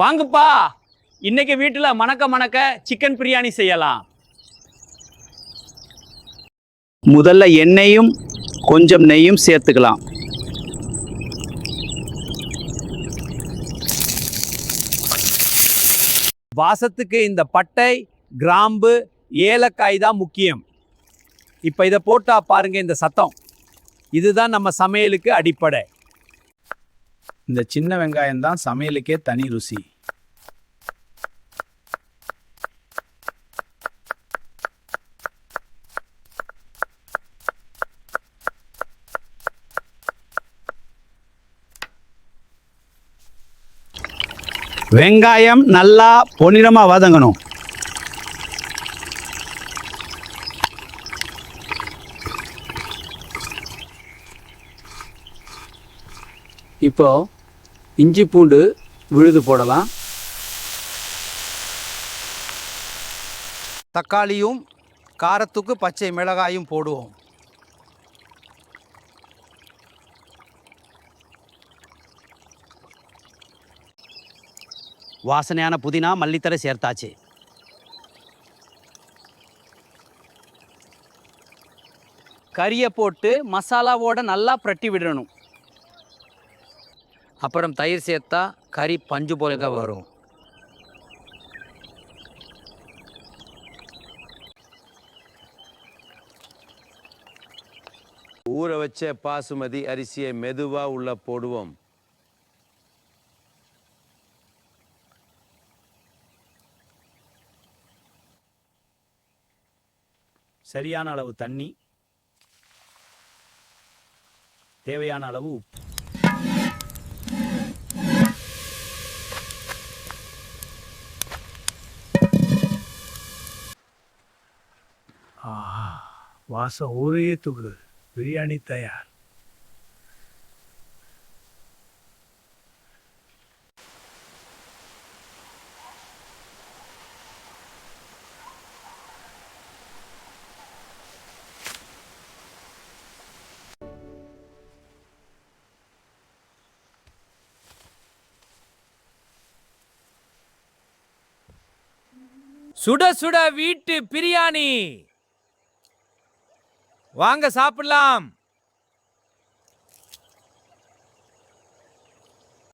வாங்கப்பா, இன்னைக்கு வீட்டுல மணக்க மணக்க சிக்கன் பிரியாணி செய்யலாம். முதல்ல எண்ணெயும் கொஞ்சம் நெய்யும் சேர்த்துக்கலாம். வாசத்துக்கு இந்த பட்டை, கிராம்பு, ஏலக்காய் தான் முக்கியம். இப்ப இதை போட்டா பாருங்க இந்த சத்தம். இதுதான் நம்ம சமையலுக்கு அடிப்படை. இந்த சின்ன வெங்காயம் தான் சமையலுக்கே தனி ருசி. வெங்காயம் நல்லா பொன்னிறமா வதங்கணும். இப்போ இஞ்சி பூண்டு விழுது போடலாம். தக்காளியும் காரத்துக்கு பச்சை மிளகாயும் போடுவோம். வாசனையான புதினா மல்லித்தரை சேர்த்தாச்சு. கறியை போட்டு மசாலாவோட நல்லா பிரட்டி விடணும். அப்புறம் தயிர் சேர்த்தா கறி பஞ்சு போல வரும். ஊற வச்ச பாசுமதி அரிசியை மெதுவா உள்ள போடுவோம். சரியான அளவு தண்ணி, தேவையான அளவு உப்பு. வாசம் ஊரையே தூக்குது. பிரியாணி தயார். சுட சுட வீட்டு பிரியாணி. வாங்க சாப்பிடலாம்.